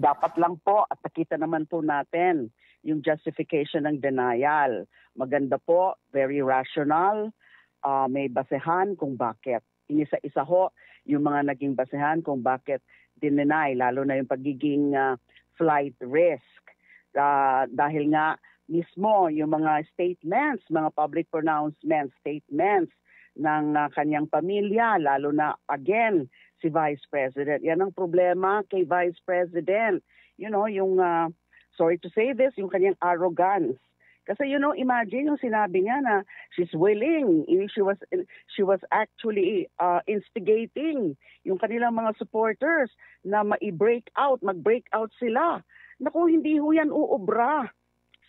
dapat lang po at nakita naman po natin yung justification ng denial. Maganda po, very rational, may basehan kung bakit. Inisa-isa ho yung mga naging basehan kung bakit dinenay, lalo na yung pagiging flight risk. Dahil nga mismo yung mga statements, mga public pronouncements, statements ng kanyang pamilya, lalo na again si Vice President. Yan ang problema kay Vice President. You know, yung, sorry to say this, yung kanyang arrogance. Kasi you know, imagine yung sinabi niya na she's willing, she was actually instigating yung kanilang mga supporters na mag-break out sila. Naku, hindi ho yan uubra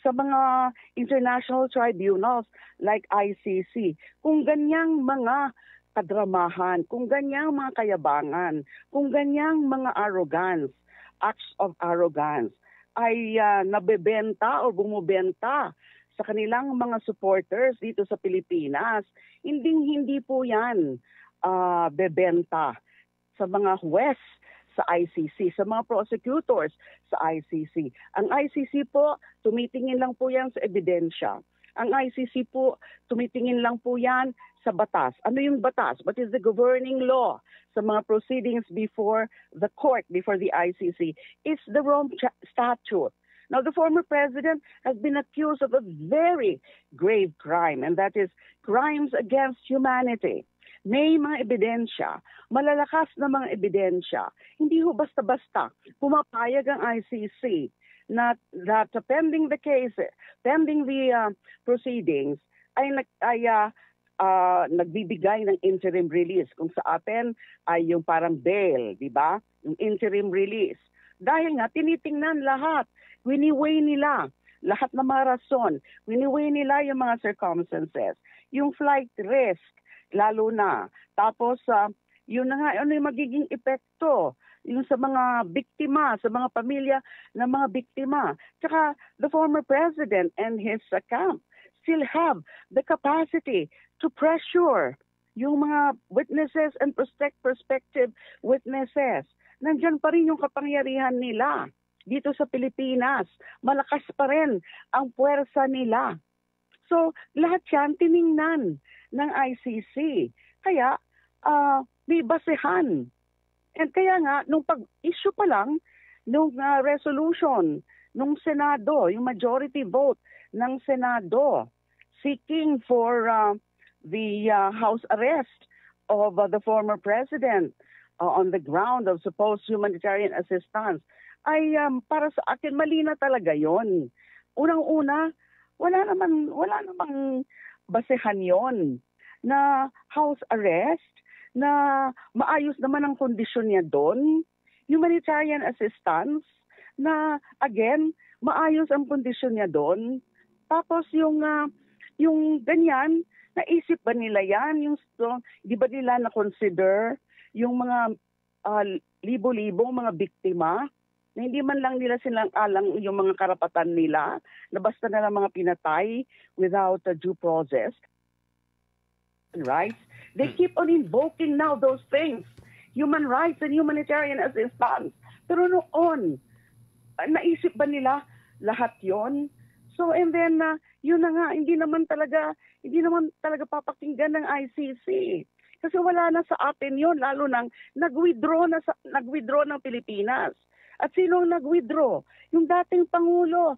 sa mga international tribunals like ICC. Kung ganyang mga kadramahan, kung ganyang mga kayabangan, kung ganyang mga arrogance, acts of arrogance, ay nabebenta o bumubenta sa kanilang mga supporters dito sa Pilipinas, hindi po yan bebenta sa mga huwes sa ICC, sa mga prosecutors sa ICC. Ang ICC po, tumitingin lang po yan sa ebidensya. Ang ICC po, tumitingin lang po yan sa batas. Ano yung batas? What is the governing law sa mga proceedings before the court, before the ICC? It's the Rome Statute. Now, the former president has been accused of a very grave crime, and that is crimes against humanity. May mga ebidensya, malalakas na mga ebidensya. Hindi ho basta-basta pumapayag ang ICC na that pending the case, pending the proceedings, ay nagbibigay ng interim release. Kung sa atin ay yung parang bail, di ba? Yung interim release. Dahil nga, tinitingnan lahat. Wini-weigh nila lahat ng mga rason. Wini-weigh nila yung mga circumstances. Yung flight risk, lalo na. Tapos, yun na nga, ano yung magiging epekto? Yung sa mga biktima, sa mga pamilya ng mga biktima. Tsaka, the former president and his camp still have the capacity to pressure yung mga witnesses and prospective witnesses. Nandyan pa rin yung kapangyarihan nila dito sa Pilipinas. Malakas pa rin ang puwersa nila. So, lahat yan tiningnan ng ICC. Kaya, may basehan. And kaya nga, nung pag-issue pa lang, nung resolution, nung Senado, yung majority vote ng Senado, seeking for the house arrest of the former president on the ground of supposed humanitarian assistance, ay para sa akin mali na talaga yon. Unang-una, wala namang basehan yon na house arrest, na maayos naman ang kondisyon niya doon, humanitarian assistance, na again, maayos ang kondisyon niya doon. Tapos yung ganyan, naisip ba nila yan? Di ba nila na-consider yung mga libo-libong mga biktima na hindi man lang nila silang alang yung mga karapatan nila, na basta na lang mga pinatay without a due process. Rights. They keep on invoking now those things, human rights and humanitarian assistance. Pero noon, naisip ba nila lahat yon? So and then, yun na nga, hindi naman talaga papakinggan ng ICC. Kasi wala na sa atin yon, lalo nang nag-withdraw ng Pilipinas. At sino ang nag-withdraw? Yung dating Pangulo.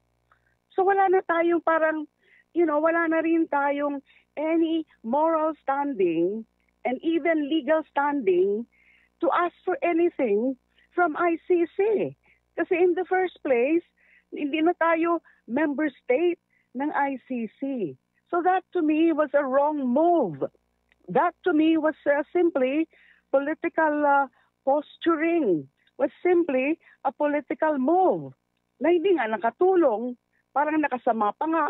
So wala na tayong parang, wala na rin tayong any moral standing and even legal standing to ask for anything from ICC. Kasi in the first place, hindi na tayo member state ng ICC. So that to me was a wrong move. That to me was simply political posturing, was simply a political move na hindi nga nakatulong, parang nakasama pa nga,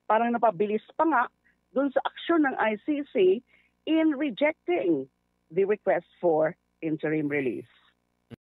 parang napabilis pa nga dun sa aksyon ng ICC in rejecting the request for interim release.